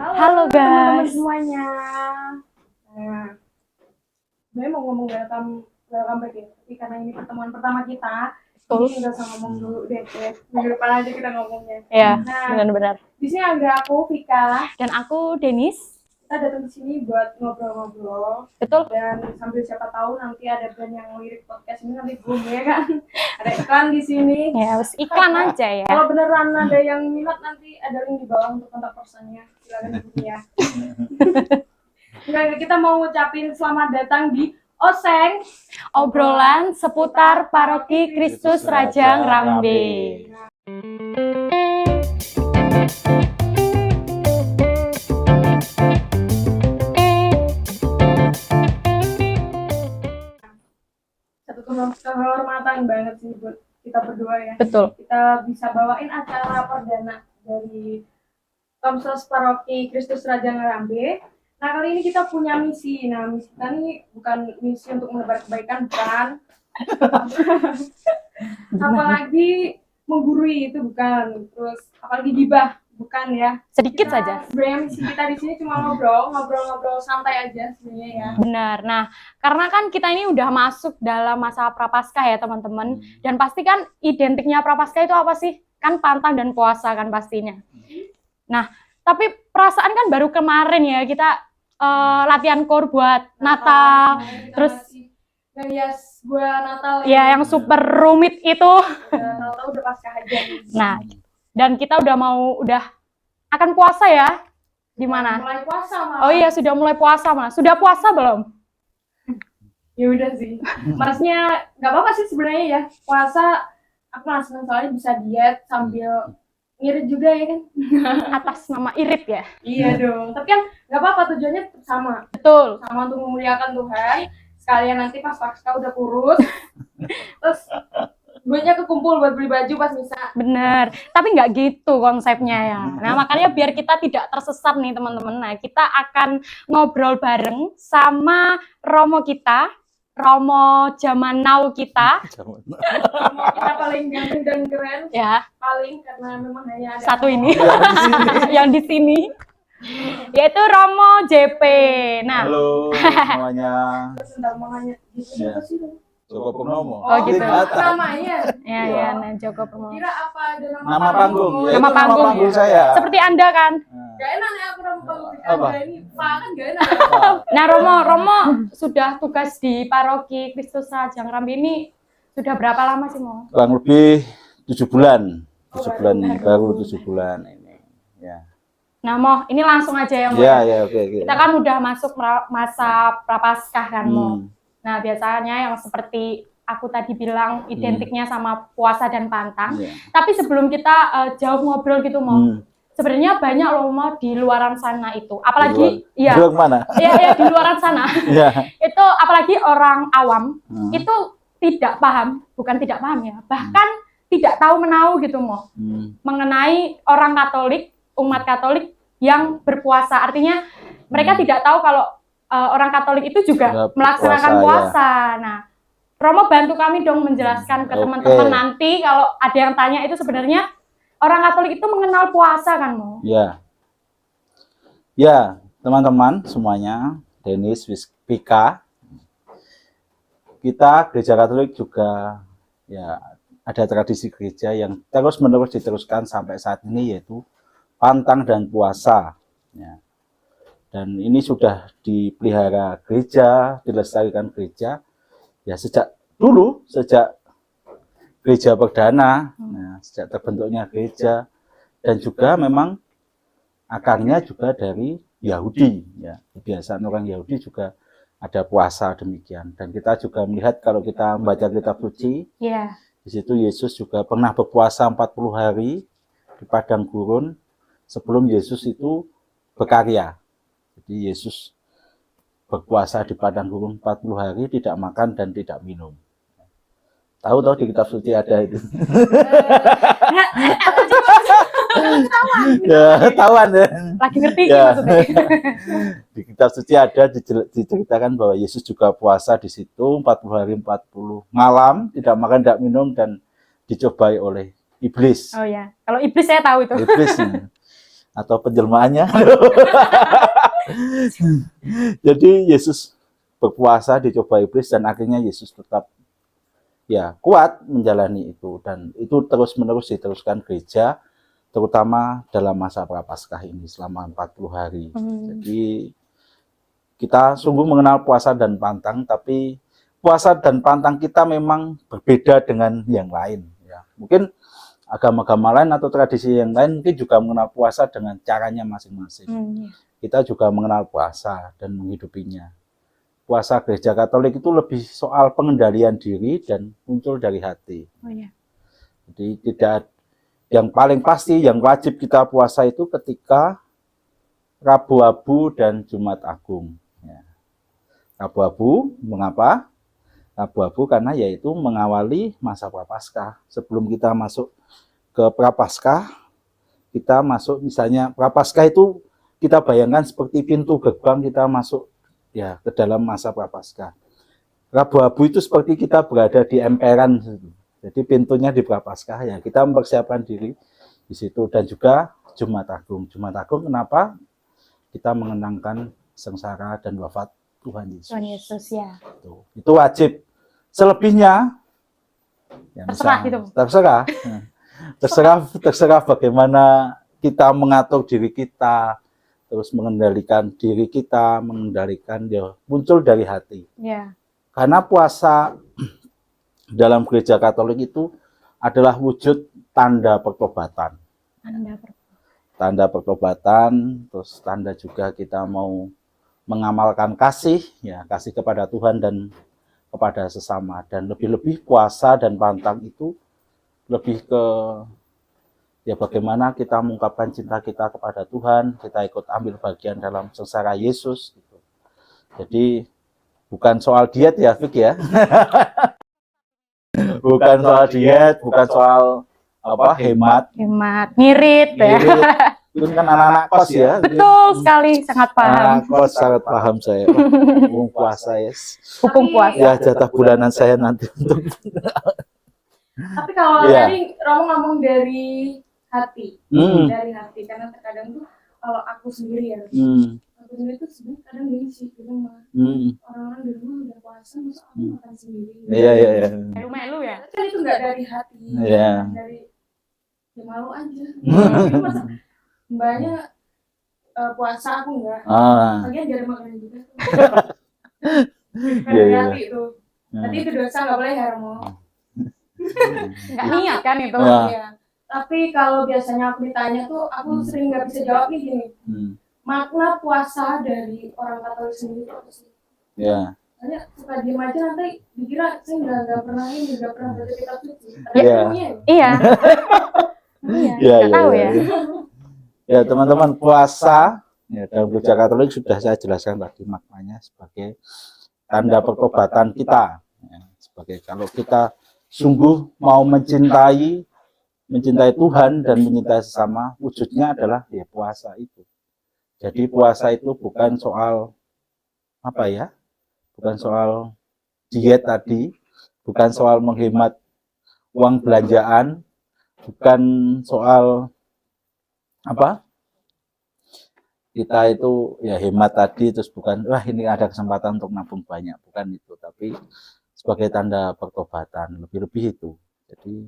Halo teman-teman guys. semuanya. Nah, gue mau ngomong welcome back ya. Tapi karena ini pertemuan pertama kita, jadi nggak usah ngomong dulu deh. Minggu depan aja kita ngomongnya. Ya, Nah, benar-benar. di sini ada aku Vika. Dan aku Denis. Kita datang di sini buat ngobrol-ngobrol. Betul. Dan sambil siapa tahu nanti ada brand yang lirik podcast ini nanti boom ya kan. Ada iklan di sini. Ya, harus iklan aja ya. Kalau beneran ada yang minat nanti ada link di bawah untuk kontak personnya. Silakan hubungi ya. Nah, kita mau ngucapin selamat datang di Oseng, Obrolan seputar Paroki Kristus Raja Ngrambe. Satu kehormatan banget sih buat kita berdua ya. Betul. Kita bisa bawain acara perdana dari Komsos Paroki Kristus Raja Ngrambe. Nah, kali ini kita punya misi. Nah, misi kita ini bukan misi untuk menebar kebaikan, bukan. Apalagi menggurui itu bukan. Terus apalagi gibah, bukan ya. Sedikit saja. Sebenarnya misi kita di sini cuma ngobrol-ngobrol santai aja sebenarnya ya. Benar. Nah, karena kan kita ini udah masuk dalam masa Prapaskah ya teman-teman. Dan pasti kan identiknya Prapaskah itu apa sih? Kan pantang dan puasa kan pastinya. Nah, tapi perasaan kan baru kemarin ya kita latihan kor buat Natal. Terus yes, buat Natal ya yang super rumit itu. Natal udah pasca aja. Nah, dan kita udah akan puasa ya. Di mana? Mulai puasa malah. Oh iya, sudah mulai puasa Mas. Sudah puasa belum? Ya udah sih. Masnya nggak apa-apa sih sebenarnya ya. Puasa aku malah seneng soalnya bisa diet sambil ngirit juga ya kan. Atas nama irit ya. Iya dong. Tapi kan nggak apa-apa, tujuannya tetap sama. Betul. Sama untuk memuliakan Tuhan. Sekalian nanti pas Paskah udah kurus. Terus duitnya kekumpul buat beli baju pas misa. Bener. Tapi nggak gitu konsepnya ya. Nah makanya biar kita tidak tersesat nih teman-teman. Nah kita akan ngobrol bareng sama Romo kita. Romo zaman now kita. Romo kita paling ganteng dan keren. Ya. Paling karena memang hanya ada satu ini yang di sini. Yaitu Romo JP. Nah. Halo semuanya. Namanya Ya. Joko Purnomo. Oh gitu. Namanya. Ya, nah Joko Purnomo. Kira apa ada Nama panggung. Nama Ya, itu panggung. saya. Seperti Anda kan. Gak enak nih aku nama panggung. Apa? Ini Pak kan gak enak. Nah, Romo sudah tugas di Paroki Kristus Raja Ngrambe ini sudah berapa lama sih, Mo? Kurang lebih 7 bulan. 7 bulan baru 7 bulan ini. Ya. Nah, Mo, ini langsung aja ya, Mo. Ya, oke. Kita kan udah masuk masa Prapaskah kan, Mo. Nah, biasanya yang seperti aku tadi bilang identiknya sama puasa dan pantang. Ya. Tapi sebelum kita jauh ngobrol gitu, Mo. Sebenarnya banyak loh Mo di luaran sana itu. Apalagi di luar mana? Iya, di luaran sana. Ya. Itu apalagi orang awam itu tidak paham, bukan tidak paham ya. Bahkan tidak tahu menau gitu Mo. Mengenai orang Katolik, umat Katolik yang berpuasa. Artinya mereka tidak tahu kalau orang Katolik itu juga melaksanakan puasa. Ya. Nah, Romo bantu kami dong menjelaskan ke teman-teman nanti kalau ada yang tanya itu sebenarnya orang Katolik itu mengenal puasa kan, Mo? Ya. Ya, teman-teman semuanya, Denis, Vika. Kita Gereja Katolik juga ya ada tradisi gereja yang terus-menerus diteruskan sampai saat ini yaitu pantang dan puasa. Ya. Dan ini sudah dipelihara gereja, dilestarikan gereja ya sejak dulu, sejak gereja perdana, sejak terbentuknya gereja, dan juga memang akarnya juga dari Yahudi, ya kebiasaan orang Yahudi juga ada puasa demikian. Dan kita juga melihat kalau kita membaca kitab suci, di situ Yesus juga pernah berpuasa 40 hari di padang gurun sebelum Yesus itu berkarya. Jadi Yesus berpuasa di padang gurun 40 hari, tidak makan dan tidak minum. Tahu di kitab suci ada itu. Ya, tawan ya. Lagi ngerti ya. Maksudnya. Di kitab suci ada diceritakan bahwa Yesus juga puasa di situ 40 hari 40 malam, tidak makan, tidak minum dan dicobai oleh iblis. Oh ya, kalau iblis saya tahu itu. Iblis. atau penjelmaannya. Jadi Yesus berpuasa dicoba iblis dan akhirnya Yesus tetap ya kuat menjalani itu, dan itu terus-menerus diteruskan gereja, terutama dalam masa Prapaskah ini selama 40 hari. Jadi kita sungguh mengenal puasa dan pantang, tapi puasa dan pantang kita memang berbeda dengan yang lain. Ya. Mungkin agama-agama lain atau tradisi yang lain mungkin juga mengenal puasa dengan caranya masing-masing. Kita juga mengenal puasa dan menghidupinya. Puasa gereja Katolik itu lebih soal pengendalian diri dan muncul dari hati. Jadi tidak, yang paling pasti yang wajib kita puasa itu ketika Rabu Abu dan Jumat Agung. Ya. Rabu Abu, mengapa? Rabu Abu karena yaitu mengawali masa Prapaskah. Sebelum kita masuk ke Prapaskah, kita masuk misalnya Prapaskah itu kita bayangkan seperti pintu gerbang kita masuk ya ke dalam masa Prapaskah. Rabu Abu itu seperti kita berada di emperan, jadi pintunya di Prapaskah ya. Kita mempersiapkan diri di situ, dan juga Jumat Agung. Jumat Agung kenapa? Kita mengenangkan sengsara dan wafat Tuhan Yesus. Tuhan Yesus ya. Itu wajib. Selebihnya ya Terserah gitu. Terserah bagaimana kita mengatur diri kita, terus mengendalikan diri kita, mengendalikan ya muncul dari hati. Ya. Karena puasa dalam gereja Katolik itu adalah wujud tanda pertobatan. Tanda pertobatan, terus tanda juga kita mau mengamalkan kasih, ya kasih kepada Tuhan dan kepada sesama. Dan lebih-lebih puasa dan pantang itu lebih ke ya bagaimana kita mengungkapkan cinta kita kepada Tuhan, kita ikut ambil bagian dalam sengsara Yesus gitu. Jadi bukan soal diet ya, Fik ya. Bukan soal diet, bukan soal hemat, ngirit ya. Itu kan anak-anak kos ya. Betul sekali, sangat paham. Anak kos sangat paham saya. Hukum puasa ya. Hukum puasa. Ya jatah bulanan saya nanti untuk. Tapi kalau tadi Romo ngomong dari hati, dari hati, karena terkadang tuh kalau aku sendiri ya, aku sendiri tuh sebenarnya kadang gengsi di rumah. Orang-orang di rumah udah puasa, masa aku makan sendiri. Iya. Melu ya. Kan itu nggak dari hati, dari ya malu aja. Masa mbaknya puasa aku enggak, bagian dari makanan juga. Dari hati itu, nanti itu dosa nggak boleh ya Romo. Nggak niat kan itu. Iya. Tapi kalau biasanya aku ditanya tuh, aku sering nggak bisa jawab nih gini. Makna puasa dari orang Katolik sendiri itu apa sih? Ya. Hanya suka diem aja, nanti dikira saya nggak pernah baca kitab suci. Iya. Nggak tahu ya. Ya teman-teman, puasa ya, dalam gereja Katolik sudah saya jelaskan tadi maknanya sebagai tanda pertobatan kita. Ya, sebagai kalau kita sungguh mau mencintai Tuhan dan mencintai sesama, wujudnya adalah ya puasa itu. Jadi puasa itu bukan soal bukan soal diet tadi, bukan soal menghemat uang belanjaan, bukan soal kita itu ya hemat tadi, terus bukan ini ada kesempatan untuk nabung banyak, bukan itu, tapi sebagai tanda pertobatan, lebih-lebih itu. Jadi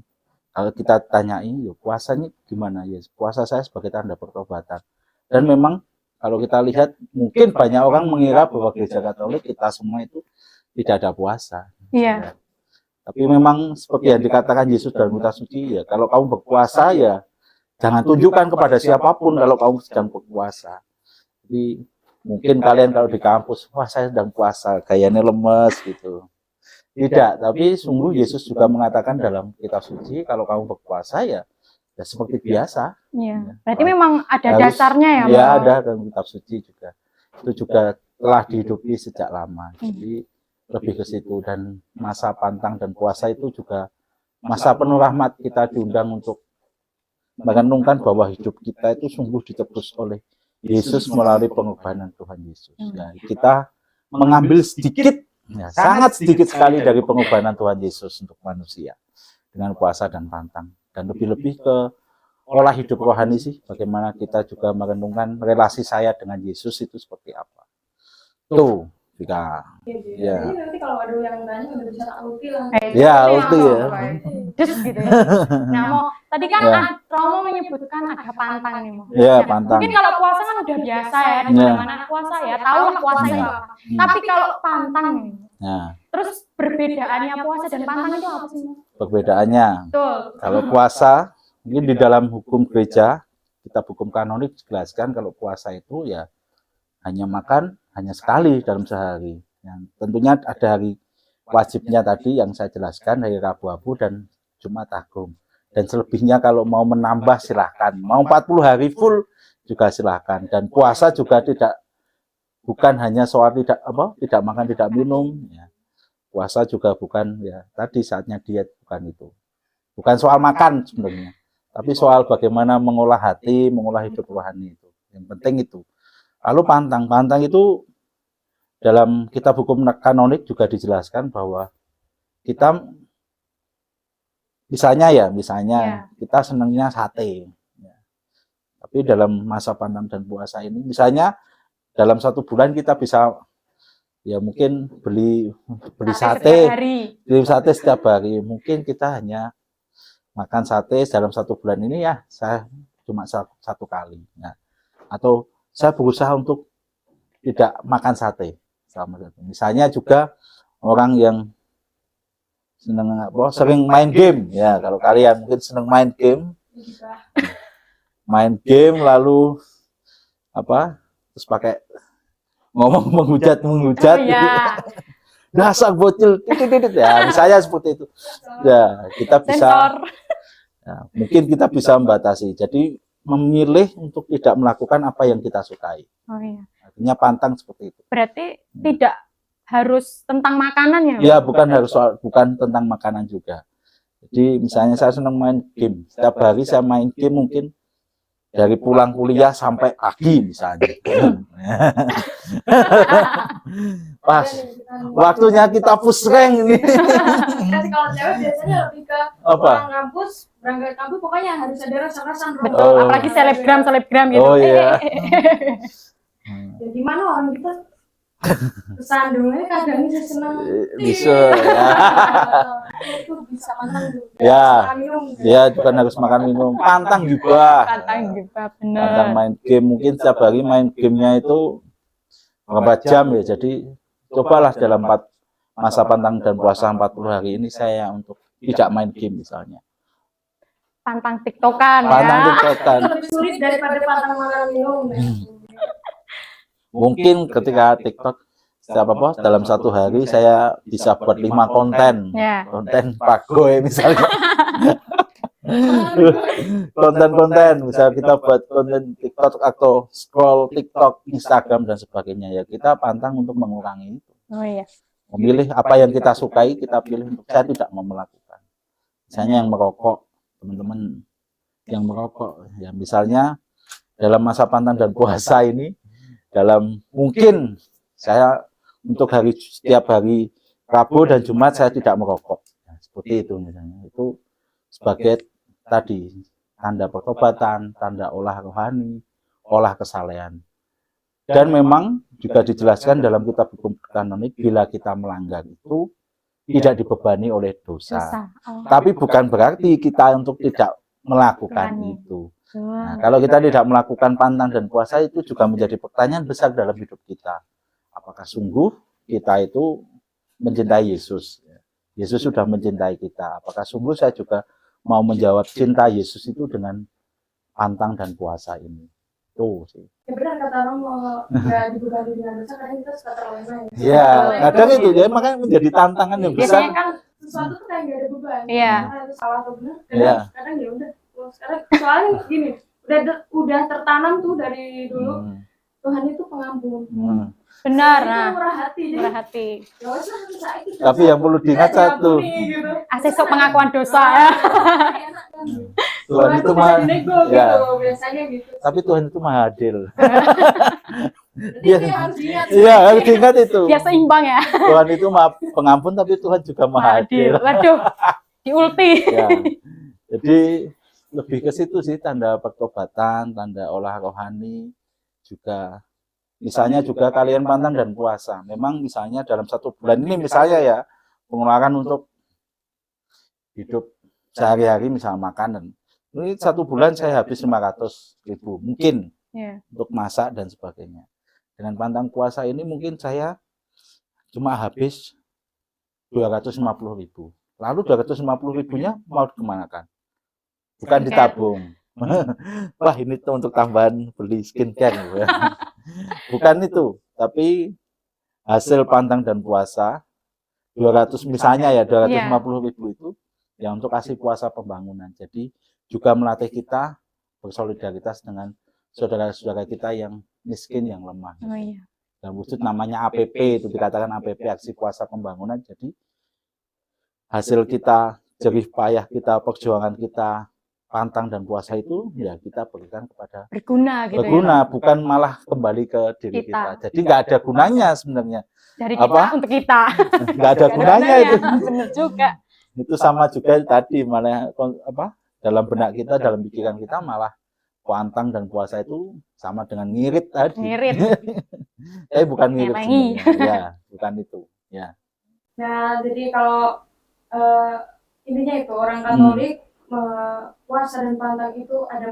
kalau kita tanyai, puasanya gimana ya? Puasa saya sebagai tanda pertobatan. Dan memang kalau kita lihat, mungkin banyak orang mengira bahwa gereja Katolik kita semua itu tidak ada puasa. Iya. Ya. Tapi memang seperti yang dikatakan Yesus dalam kitab suci, ya kalau kamu berpuasa ya jangan tunjukkan kepada siapapun kalau kamu sedang berpuasa. Jadi mungkin kalian kalau di kampus, wah saya sedang puasa, gayanya lemes gitu. Tidak, tapi sungguh Yesus juga mengatakan dalam kitab suci, kalau kamu berpuasa ya seperti biasa. Iya. Berarti memang ada dasarnya ya, Iya, ada dalam kitab suci juga. Itu juga telah dihidupi sejak lama. Jadi lebih ke situ, dan masa pantang dan puasa itu juga masa penuh rahmat. Kita diundang untuk merenungkan bahwa hidup kita itu sungguh ditebus oleh Yesus melalui pengorbanan Tuhan Yesus. Ya, kita mengambil sedikit, ya, sangat sedikit sekali dari pengorbanan Tuhan Yesus untuk manusia dengan puasa dan pantang. Dan lebih-lebih ke olah hidup rohani sih, bagaimana kita juga merenungkan relasi saya dengan Yesus itu seperti apa. Tuh, Vika. Ya. Jadi nanti kalau ada yang nanya udah bisa ulti lah. Ya, ulti ya. Just gitu ya. Nah, Mo, tadi kan Ya. Romo menyebutkan ada pantang nih, Mo. Ya, Nah, pantang. mungkin kalau puasa kan udah biasa ya, di Ya. mana puasa ya, tahu lah puasa itu apa. Tapi kalau pantang nih, Nah, terus perbedaannya puasa dan pantang itu apa sih, Mo? perbedaannya. Betul. Kalau puasa, mungkin di dalam hukum gereja, kitab hukum kanonik dijelaskan kalau puasa itu ya hanya makan hanya sekali dalam sehari. Yang tentunya ada hari wajibnya tadi yang saya jelaskan, hari Rabu-Rabu dan Jumat Agung. Dan selebihnya kalau mau menambah silahkan. Mau 40 hari full juga silahkan. Dan puasa juga bukan hanya soal tidak makan, tidak minum. Ya. Puasa juga bukan ya tadi saatnya diet, bukan itu. Bukan soal makan sebenarnya. Tapi soal bagaimana mengolah hati, mengolah hidup rohani itu. Yang penting itu. Lalu pantang itu dalam kitab hukum kanonik juga dijelaskan bahwa kita misalnya kita senangnya sate. Ya. Tapi dalam masa pantang dan puasa ini, misalnya dalam 1 bulan kita bisa ya mungkin beli sate setiap hari. Mungkin kita hanya makan sate dalam 1 bulan ini ya saya cuma 1 kali. Ya. Atau saya berusaha untuk tidak makan sate selama itu. Misalnya juga orang yang sering main game ya, kalau kalian mungkin senang main game lalu terus pakai ngomong menghujat ya. Dasar bocil ya, misalnya seperti itu ya, kita bisa mungkin kita bisa membatasi, jadi memilih untuk tidak melakukan apa yang kita sukai. Artinya pantang seperti itu. Berarti tidak harus tentang makanan ya? Ya, bukan tentang makanan juga. Jadi misalnya saya senang main game. Setiap hari saya main game mungkin dari pulang kuliah sampai pagi misalnya. Pas waktunya kita push rank ini. Kan kalau cewek biasanya lebih ke pulang kampus, berangkat kampus pokoknya harus ada rasa-rasan. Betul, apalagi selebgram gitu. Oh iya. Ya gimana orang kita kesandungnya kadang bisa senang. Bisa ya. Itu bisa makan juga. Ya, bukan harus makan minum. Pantang juga. Benar. Pantang main game, mungkin setiap hari main gamenya itu berapa jam ya. Jadi cobalah dalam masa pantang dan puasa 40 hari ini saya untuk tidak main game misalnya. Pantang TikTokan Lebih sulit daripada pantang makan minum. Mungkin ketika TikTok dalam 1 hari saya bisa buat 5 konten pagoy misalnya. konten misal kita buat konten TikTok atau scroll TikTok, Instagram dan sebagainya ya, kita pantang untuk mengurangi itu. Memilih apa yang kita sukai, kita pilih untuk saya tidak mau melakukan. Misalnya yang merokok, teman-teman yang merokok ya, misalnya dalam masa pantang dan puasa ini, mungkin saya untuk setiap hari Rabu dan Jumat saya tidak merokok. Nah, seperti itu misalnya. Itu sebagai tadi tanda pertobatan, tanda olah rohani, olah kesalehan. Dan memang juga dijelaskan dalam kitab hukum kanonik, bila kita melanggar itu tidak dibebani oleh dosa. Tapi bukan berarti kita untuk tidak melakukan itu. Nah, kalau kita tidak melakukan pantang dan puasa itu juga menjadi pertanyaan besar dalam hidup kita. Apakah sungguh kita itu mencintai Yesus? Yesus sudah mencintai kita. Apakah sungguh saya juga mau menjawab cinta Yesus itu dengan pantang dan puasa ini? Tuh sih. Ya benar kata orang mau nggak dibebani dengan dosa, kadang kita suka terlena. Ya, kadang itu ya, makanya menjadi tantangan yang besar. Biasanya kan sesuatu tuh kayak nggak ada beban. Iya. Itu salah atau benar. Kadang ya udah. Sekarang soalnya gini, udah tertanam tuh dari dulu Tuhan itu pengampun. Benar. Murah hati. Tapi yang perlu diingat satu, asesok pengakuan dosa ya. Tuhan itu maha, ya. Biasanya gitu. Tapi Tuhan itu maha adil. Dia harus diingat. Iya, harus diingat itu. Dia seimbang ya. Tuhan itu maha pengampun, tapi Tuhan juga maha adil. Waduh, diulti. Ya. Jadi lebih ke situ sih, tanda pertobatan, tanda olah rohani juga. Misalnya juga kalian pantang dan puasa. Memang misalnya dalam 1 bulan ini misalnya ya, pengeluaran untuk hidup sehari-hari misal makanan. Ini 1 bulan saya habis 500.000 mungkin untuk masak dan sebagainya. Dengan pantang puasa ini mungkin saya cuma habis 250.000. Lalu 250.000-nya mau dikemanakan? Bukan ditabung. Wah, ini tuh untuk tambahan beli skincare. Bukan itu, tapi hasil pantang dan puasa 200 misalnya ya 250.000 itu ya untuk kasih puasa pembangunan. Jadi juga melatih kita bersolidaritas dengan saudara-saudara kita yang miskin, yang lemah. Oh, iya. Dan wujud namanya APP, itu dikatakan APP, aksi puasa pembangunan. Jadi hasil kita, jerih payah kita, perjuangan kita, pantang dan puasa itu ya kita berikan kepada Berguna gitu berguna, ya. bukan malah kembali ke diri kita. Jadi nggak ada gunanya sebenarnya. Dari kita untuk kita. Nggak ada gunanya itu. Bener juga. Itu sama juga tadi, malah dalam benak kita, dalam pikiran kita malah pantang dan puasa itu sama dengan ngirit tadi. Ngirit. Tapi bukan ngirit sebenarnya. Ya, bukan itu. Ya. Nah, jadi kalau intinya itu orang Katolik puasa dan pantang itu ada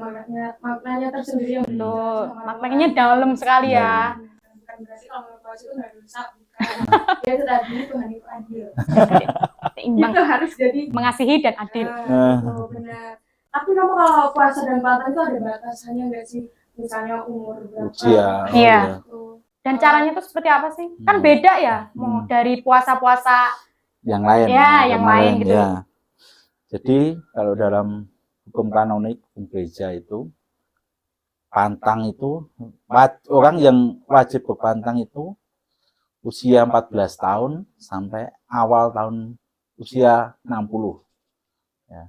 maknanya tersendiri yang betul. Maknanya dalam sekali ya. Bukan berarti kalau puasa itu nggak dosa, bukan. Ya itu tadi Tuhan itu adil. Seimbang. Itu harus jadi mengasihi dan adil. Oh, benar. Tapi kamu kalau puasa dan pantang itu ada batasannya nggak sih? Misalnya umur berapa? Iya. Dan caranya itu seperti apa sih? Kan beda ya, mau dari puasa-puasa yang lain. Ya, yang lain gitu. Ya. Jadi kalau dalam hukum kanonik, hukum gereja itu, pantang itu, orang yang wajib berpantang itu usia 14 tahun sampai awal tahun usia 60. Ya.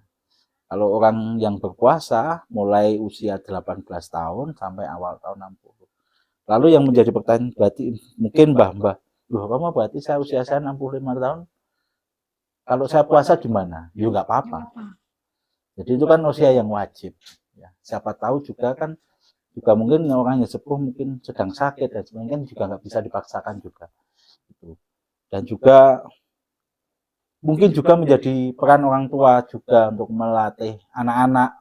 Kalau orang yang berpuasa mulai usia 18 tahun sampai awal tahun 60. Lalu yang menjadi pertanyaan berarti mungkin mbah, loh kamu berarti usia saya 65 tahun, kalau saya puasa gimana? Ya nggak apa-apa. Jadi itu kan usia yang wajib. Ya, siapa tahu juga kan, juga mungkin orang yang sepuh mungkin sedang sakit dan sebagainya kan juga nggak bisa dipaksakan juga. Dan juga mungkin juga menjadi peran orang tua juga untuk melatih anak-anak,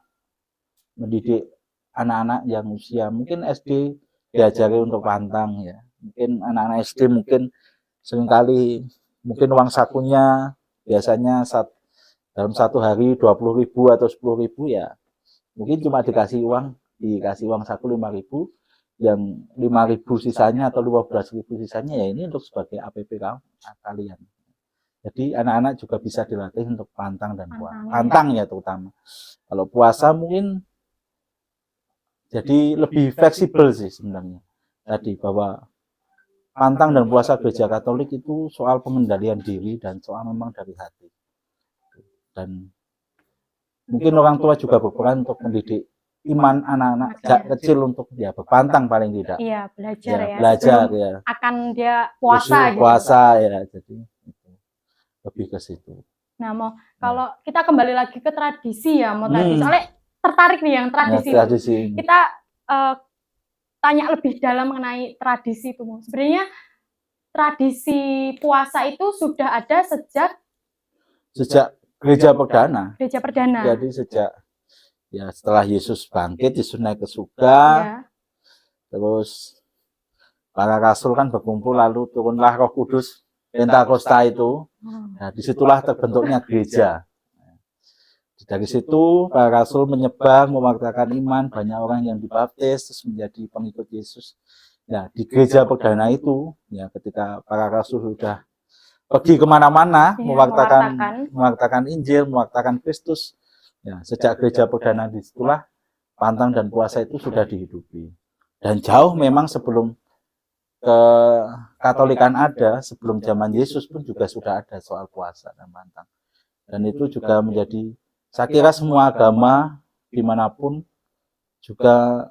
mendidik anak-anak yang usia mungkin SD diajari untuk pantang ya. Mungkin anak-anak SD mungkin seringkali mungkin uang sakunya biasanya dalam 1 hari 20.000 atau 10.000 ya. Mungkin cuma dikasih uang saku 5.000, yang 5.000 sisanya atau 15.000 sisanya ya ini untuk sebagai APP kalian. Jadi anak-anak juga bisa dilatih untuk pantang dan puasa. Pantang ya terutama. Kalau puasa mungkin jadi lebih fleksibel sih sebenarnya. Tadi bahwa pantang dan puasa gereja Katolik itu soal pengendalian diri dan soal memang dari hati. Dan mungkin orang tua juga berperan untuk mendidik iman anak-anak kecil untuk dia berpantang paling tidak. Iya, belajar ya. Belajar ya. Akan dia puasa gitu. Puasa ya, jadi lebih ke situ. Nah, kalau kita kembali lagi ke tradisi ya, tadi soalnya tertarik nih yang tradisi. Ya, tradisi. Kita tanya lebih dalam mengenai tradisi itu. Sebenarnya tradisi puasa itu sudah ada sejak gereja perdana. Gereja perdana. Jadi sejak ya setelah Yesus bangkit, Yesus naik ke surga, terus para rasul kan berkumpul, lalu turunlah Roh Kudus, Pentakosta itu. Nah, disitulah terbentuknya gereja. Dari situ para rasul menyebar, mewartakan iman, banyak orang yang dibaptis terus menjadi pengikut Yesus. Nah, di gereja perdana itu, ya ketika para rasul sudah pergi kemana-mana, mewartakan Injil, mewartakan Kristus. Ya, sejak gereja perdana disitulah pantang dan puasa itu sudah dihidupi. Dan jauh memang sebelum Katolikan ada, sebelum zaman Yesus pun juga sudah ada soal puasa dan pantang. Dan itu juga menjadi, saya kira semua agama dimanapun juga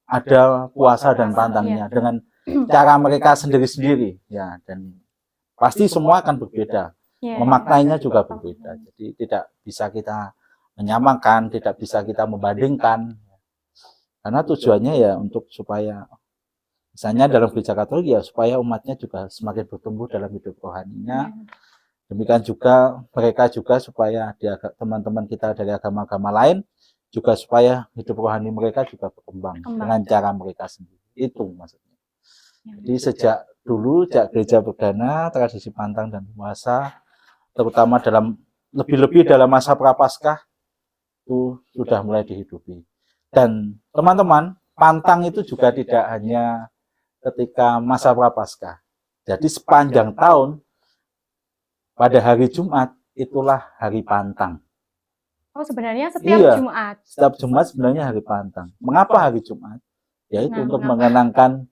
ada puasa dan pantangnya dengan cara mereka sendiri-sendiri. Ya, dan pasti semua akan berbeda, memaknainya juga berbeda. Jadi tidak bisa kita menyamakan, tidak bisa kita membandingkan. Karena tujuannya ya untuk supaya misalnya dalam gereja Katolik ya supaya umatnya juga semakin bertumbuh dalam hidup rohaninya. Demikian juga mereka juga supaya teman-teman kita dari agama-agama lain juga supaya hidup rohani mereka juga berkembang dengan cara mereka sendiri. Itu maksudnya. Jadi sejak dulu, sejak gereja perdana, tradisi pantang dan puasa, terutama lebih-lebih dalam masa prapaskah itu sudah mulai dihidupi. Dan teman-teman, pantang itu juga tidak hanya ketika masa prapaskah. Jadi sepanjang tahun pada hari Jumat itulah hari pantang. Oh, sebenarnya setiap Jumat. Setiap Jumat sebenarnya hari pantang. Mengapa hari Jumat? Yaitu untuk mengenangkan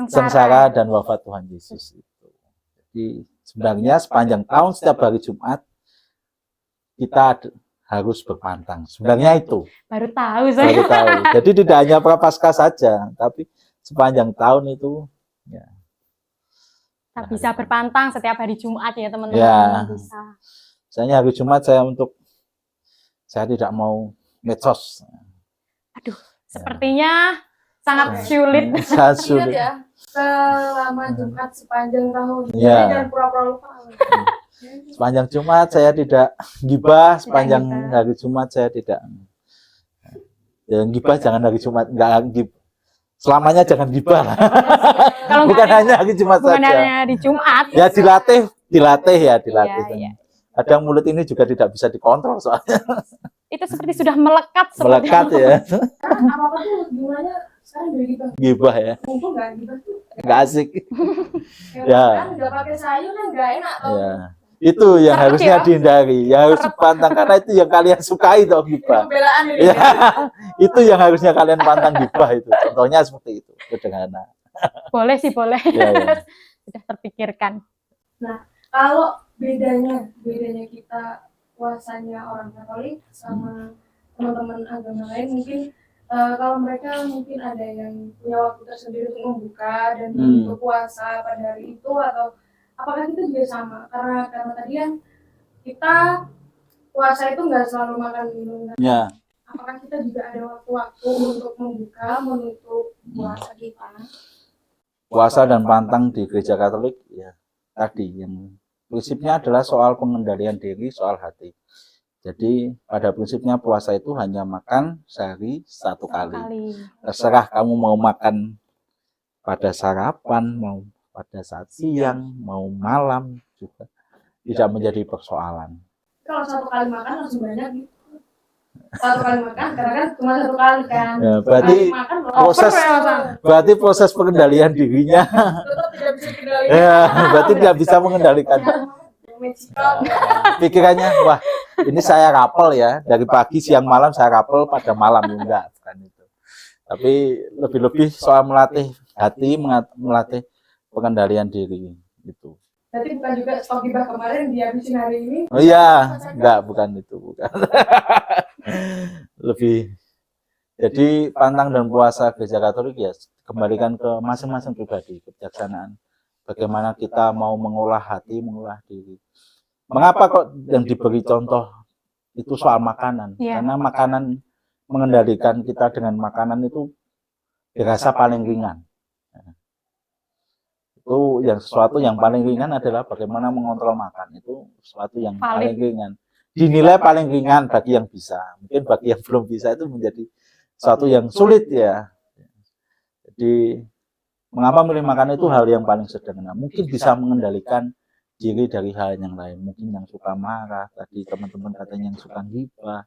sengsara dan wafat Tuhan Yesus itu. Jadi sebenarnya sepanjang tahun setiap hari Jumat kita harus berpantang. Sebenarnya itu. Baru tahu saya. Baru tahu. Jadi tidak hanya prapaskah saja, tapi sepanjang tahun itu ya. Kita bisa berpantang setiap hari Jumat ya, teman-teman. Ya. Bisa. Misalnya hari Jumat saya tidak mau medsos. Aduh, sepertinya sangat sulit. Sangat sulit. Ya, selama Jumat sepanjang tahun. Ya. Jangan pura-pura lupa. Sepanjang Jumat saya tidak gibah, sepanjang hari Jumat saya tidak. Ya, gibah jangan hari Jumat, enggak gibah. Selamanya jangan gibah lah. Bukan hanya hari Jumat bukan saja. Bukan hanya di Jumat. Ya dilatih. Iya. Kadang mulut ini juga tidak bisa dikontrol soalnya. Itu seperti sudah melekat. Melekat ya. Apa-apa tuh gimana sekarang jadi gibah. Gibah ya. Mumpung nggak gibah tuh. Nggak asik. Ya. Kan nggak pakai sayur kan nggak enak tau. Ya. Itu yang harusnya dihindari, yang harus dipantang karena itu yang kalian sukai toh gibah. Ya, itu yang harusnya kalian pantang gibah itu. Contohnya seperti itu, sederhana. Boleh sih, boleh. Ya. Sudah terpikirkan. Nah, kalau bedanya kita puasanya orang Katolik sama teman-teman agama lain mungkin kalau mereka mungkin ada yang punya waktu tersendiri untuk membuka dan untuk puasa pada hari itu atau apakah kita juga sama? Karena tadi kan kita puasa itu nggak selalu makan minum. Ya. Apakah kita juga ada waktu-waktu untuk membuka, menutup puasa kita? Puasa dan pantang di gereja Katolik ya tadi yang prinsipnya adalah soal pengendalian diri, soal hati. Jadi pada prinsipnya puasa itu hanya makan sehari satu kali. Terserah kamu mau makan pada sarapan, mau pada saat siang, mau malam juga tidak menjadi persoalan. Kalau satu kali makan langsung banyak gitu. Satu kali makan karena kan cuma satu kali kan. Ya, berarti proses pengendalian dirinya. Tetap tidak bisa dikendalikan. Ya, berarti tidak bisa mengendalikan. Pikirannya, wah ini saya rapel ya dari pagi siang malam saya rapel pada malam enggak, bukan itu. Tapi lebih-lebih soal melatih hati, melatih pengendalian diri itu. Berarti bukan juga stok gibah kemarin dihabisin hari ini? Oh iya, enggak, bukan itu, bukan. Lebih. Jadi pantang dan puasa gereja Katolik ya kembalikan ke masing-masing pribadi, kebijaksanaan. Bagaimana kita mau mengolah hati, mengolah diri. Mengapa kok yang diberi contoh itu soal makanan? Karena makanan mengendalikan kita dengan makanan itu dirasa paling ringan. Itu yang sesuatu yang paling ringan adalah bagaimana mengontrol makan. Itu sesuatu yang paling ringan. Dinilai paling ringan bagi yang bisa. Mungkin bagi yang belum bisa itu menjadi sesuatu yang sulit ya. Jadi mengapa milih makan itu hal yang paling sederhana. Mungkin bisa mengendalikan diri dari hal yang lain. Mungkin yang suka marah, tadi teman-teman katanya yang suka gibah,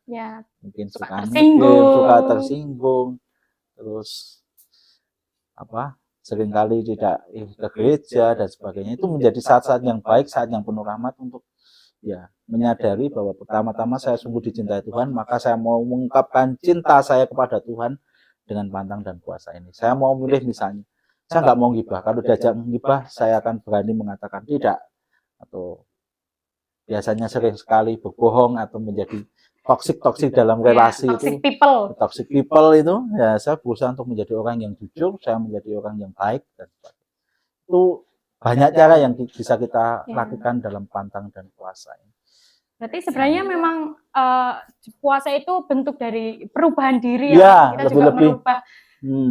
mungkin suka tersinggung, terus seringkali tidak ke gereja dan sebagainya. Itu menjadi saat-saat yang baik, saat yang penuh rahmat untuk ya menyadari bahwa pertama-tama saya sungguh dicintai Tuhan, maka saya mau mengungkapkan cinta saya kepada Tuhan dengan pantang dan puasa ini. Saya mau milih misalnya, saya nggak mau gibah. Kalau diajak gibah, saya akan berani mengatakan tidak. Atau biasanya sering sekali berbohong atau menjadi toksik dalam relasi toxic people itu ya saya berusaha untuk menjadi orang yang jujur, saya menjadi orang yang baik dan sebagainya. Itu banyak cara yang bisa kita lakukan dalam pantang dan puasa ini. Berarti sebenarnya memang puasa itu bentuk dari perubahan diri Ya, kita juga lebih-lebih. merubah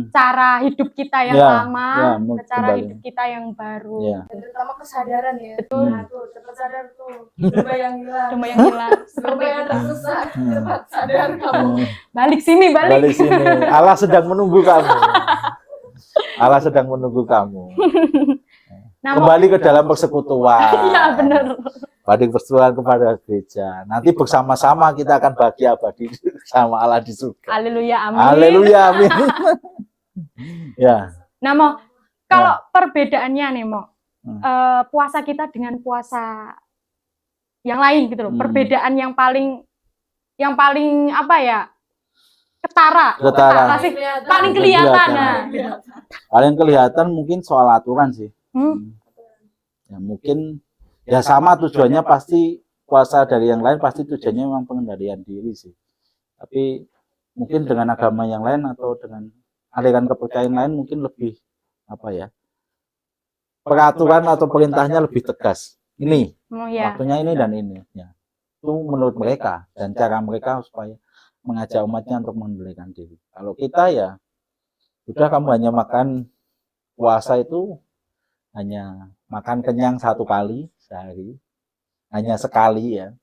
cara hidup kita yang Ya, lama ya, ke cara kembali. hidup kita yang baru. Ya. Dan terutama kesadaran ya. Betul. Nah, tuh cepat sadar tuh. Domba yang hilang. Domba yang hilang seperti Domba yang kita. tersesat. Cepat sadar kamu. Balik sini, balik. Balik sini. Allah sedang menunggu kamu. Allah sedang menunggu kamu. Nah, Kembali ke dalam persekutuan. Iya, benar. Balik persekutuan kepada gereja. Nanti bersama-sama kita akan bahagia abadi sama Allah di surga. Haleluya, amin. Haleluya, amin. Ya. Nah, Mo, kalau perbedaannya nih, Mo, puasa kita dengan puasa yang lain gitu loh. Perbedaan yang paling apa ya? Ketara sih. Paling kelihatan. Nah. Paling kelihatan mungkin soal aturan sih. Ya, mungkin ya sama tujuannya pasti puasa dari yang lain pasti tujuannya memang pengendalian diri sih. Tapi mungkin dengan agama yang lain atau dengan aliran kepercayaan lain mungkin lebih apa ya? Peraturan atau perintahnya lebih tegas. Ini waktunya ini dan ini. Ya. Itu menurut mereka dan cara mereka supaya mengajak umatnya untuk mengendalikan diri. Kalau kita ya sudah kamu hanya makan puasa itu hanya makan kenyang 1 kali sehari, hanya sekali ya.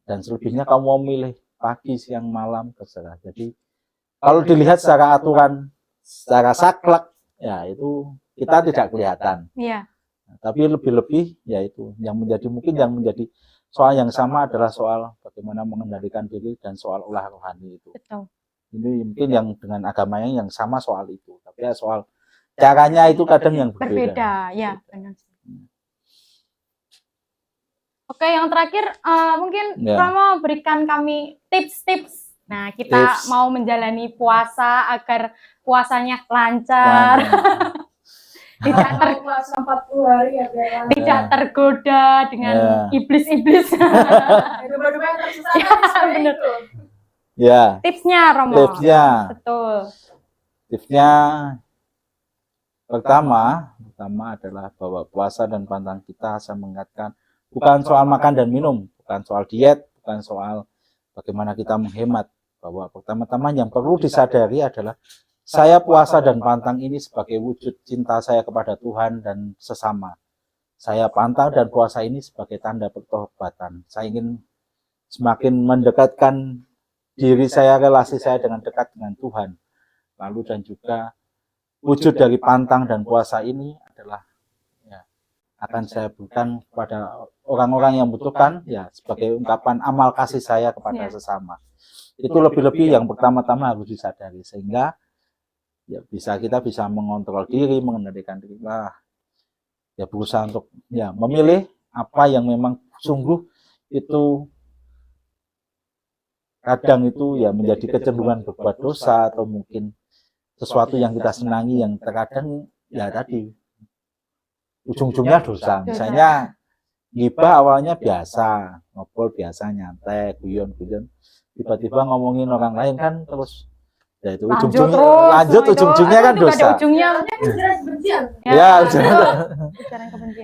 Dan selebihnya kamu mau milih pagi, siang, malam terserah. Jadi kalau dilihat secara aturan, secara saklek ya itu kita tidak kelihatan. Iya. Tapi lebih-lebih ya itu yang menjadi soal yang sama adalah soal bagaimana mengendalikan diri dan soal ulah rohani itu. Betul. Ini mungkin yang dengan agama yang sama soal itu, tapi ya soal caranya itu kadang yang berbeda. Ya, benar. Oke, yang terakhir mungkin Romo berikan kami tips-tips. Nah, kita mau menjalani puasa agar puasanya lancar. Tidak puasa 40 hari ya, tidak tergoda dengan iblis-iblis. Domba-domba yang tersesat. Benar. Ya. Tipsnya, Romo. Tipsnya. Betul. Tipsnya pertama adalah bahwa puasa dan pantang kita saya mengingatkan bukan soal makan dan minum, bukan soal diet, bukan soal bagaimana kita menghemat. Bahwa pertama-tama yang perlu disadari adalah saya puasa dan pantang ini sebagai wujud cinta saya kepada Tuhan dan sesama. Saya pantang dan puasa ini sebagai tanda pertobatan. Saya ingin semakin mendekatkan diri saya, relasi saya dengan dekat dengan Tuhan. Lalu dan juga wujud dari pantang dan puasa ini adalah ya, akan saya berikan kepada orang-orang yang membutuhkan ya sebagai ungkapan amal kasih saya kepada sesama. Itu lebih-lebih yang pertama-tama harus disadari sehingga ya kita bisa mengontrol diri, mengendalikan diri. Ya berusaha untuk ya memilih apa yang memang sungguh itu kadang itu ya menjadi kecenderungan berbuat dosa atau mungkin sesuatu yang kita senangi yang terkadang ya tadi ujung-ujungnya dosa. Misalnya ghibah awalnya biasa, ngobrol biasa, nyantai, guyon-guyon, tiba-tiba ngomongin orang lain kan terus ya itu ujung-ujungnya kan dosa.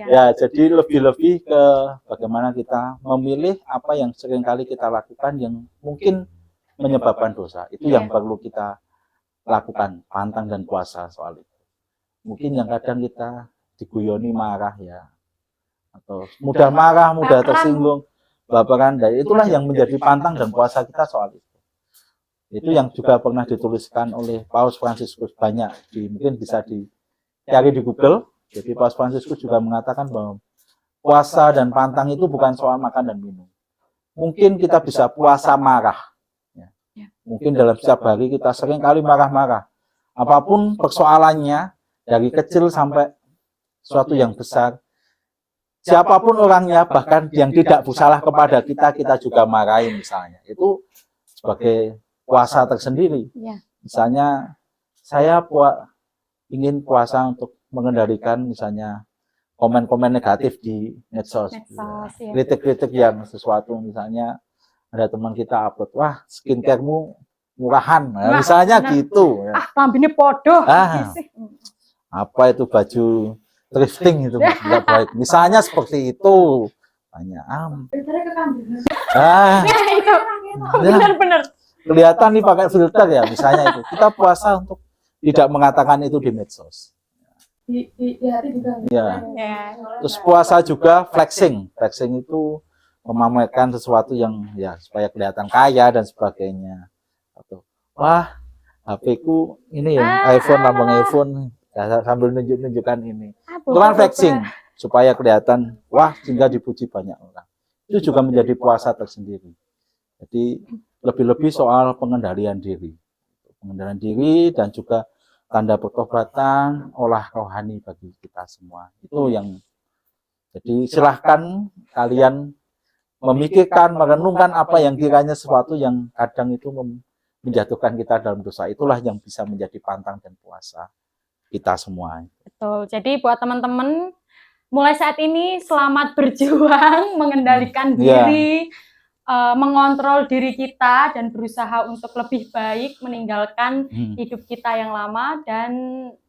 Ya, jadi lebih-lebih ke bagaimana kita memilih apa yang seringkali kita lakukan yang mungkin menyebabkan dosa. Itu yang perlu kita lakukan, pantang dan puasa soal itu. Mungkin yang kadang kita diguyoni marah ya, atau mudah marah, mudah tersinggung, baperan, dan itulah yang menjadi pantang dan puasa kita soal itu. Itu yang juga pernah dituliskan oleh Paus Fransiskus banyak, mungkin bisa dicari di Google. Jadi Paus Fransiskus juga mengatakan bahwa puasa dan pantang itu bukan soal makan dan minum. Mungkin kita bisa puasa marah. Mungkin dalam setiap hari kita sering kali marah-marah. Apapun persoalannya, dari kecil sampai suatu yang besar. Siapapun orangnya, bahkan yang tidak bersalah kepada kita, kita juga marahi misalnya. Itu sebagai puasa tersendiri. Misalnya saya ingin puasa untuk mengendalikan misalnya komen-komen negatif di medsos. Kritik-kritik yang sesuatu misalnya ada teman kita upload, wah skincaremu murahan, nah, misalnya gitu. Lambine podo. Apa itu baju thrifting itu nggak baik. Misalnya seperti itu. tanya Filternya ke kambing. ah Nah, itu ya, benar-benar. kelihatan nih pakai filter ya, misalnya itu kita puasa untuk tidak mengatakan itu di medsos. Di hati juga. Iya. Ya. Terus puasa juga flexing itu memamerkan sesuatu yang ya supaya kelihatan kaya dan sebagainya. Atau wah, HP ku ini ya iPhone, lambang iPhone, ya, sambil nunjuk-nunjukkan ini. Itu kan flexing supaya kelihatan wah, sehingga dipuji banyak orang. Itu juga menjadi puasa tersendiri. Jadi lebih-lebih soal pengendalian diri dan juga tanda pertobatan, olah rohani bagi kita semua. Itu yang jadi silahkan kalian memikirkan, merenungkan apa yang kiranya sesuatu yang kadang itu menjatuhkan kita dalam dosa. Itulah yang bisa menjadi pantang dan puasa kita semua. Betul. Jadi buat teman-teman, mulai saat ini selamat berjuang mengendalikan diri, mengontrol diri kita dan berusaha untuk lebih baik meninggalkan hidup kita yang lama dan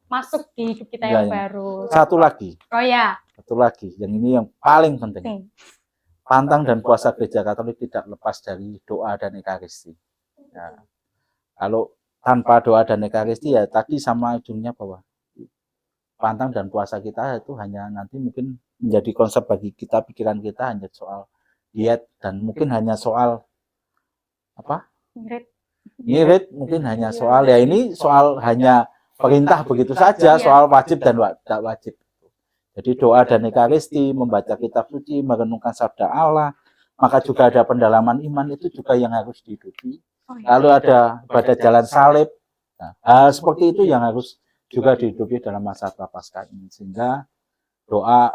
masuk di hidup kita yang baru. Satu lagi. Oh ya. Satu lagi, yang ini yang paling penting. Pantang dan puasa Gereja Katolik tidak lepas dari doa dan ekaristi. Nah, kalau tanpa doa dan ekaristi ya tadi sama ujungnya bahwa pantang dan puasa kita itu hanya nanti mungkin menjadi konsep bagi kita, pikiran kita hanya soal diet dan mungkin hanya soal apa? Ngirit mungkin hanya soal ya ini soal hanya perintah begitu saja, soal wajib dan tidak wajib. Jadi doa dan ekaristi, membaca kitab suci, merenungkan sabda Allah, maka juga ada pendalaman iman itu juga yang harus dihidupi. Lalu ada pada jalan salib. Nah, hal seperti itu yang harus juga dihidupi dalam masa Prapaskah ini, sehingga doa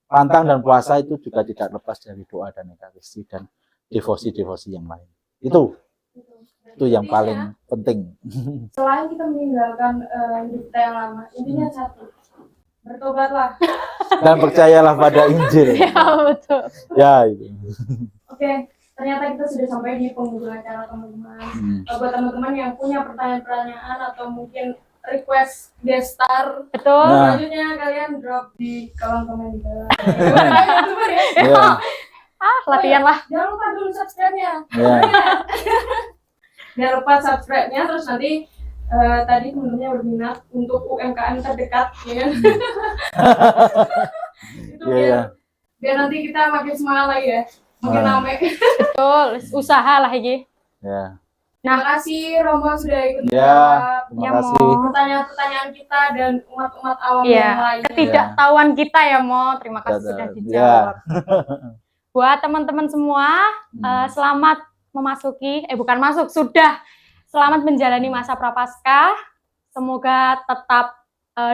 pantang dan puasa itu juga tidak lepas dari doa dan ekaristi dan devosi-devosi yang lain. Itu yang paling penting. Selain kita meninggalkan hidup kita yang lama, intinya satu, bertobatlah. Dan percayalah pada Injil. Ya, betul. Ya, itu. Oke, ternyata kita sudah sampai di penghujung acara, teman-teman. Buat teman-teman yang punya pertanyaan-pertanyaan atau mungkin request guest star, betul. Selanjutnya kalian drop di kolom komen di bawah. Ya. Latihan lah. Jangan lupa dulu subscribe-nya. Ya. Jangan lupa subscribe-nya, terus nanti tadi teman-temannya berminat untuk UMKM terdekat, ya kan? Itu biar nanti kita makin semangat lagi ya, makin rame. Betul, usaha lah ini. Ya. Terima kasih Romo sudah ikut menjawab pertanyaan-pertanyaan kita dan umat-umat awam yang lainnya. Ketidaktahuan kita ya Mo, terima kasih sudah dijawab. Buat teman-teman semua, selamat memasuki, selamat menjalani masa Prapaskah. Semoga tetap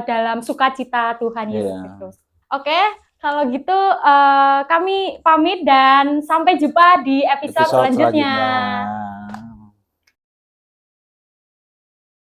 dalam sukacita Tuhan Yesus Kristus. Oke, kalau gitu kami pamit dan sampai jumpa di episode selanjutnya.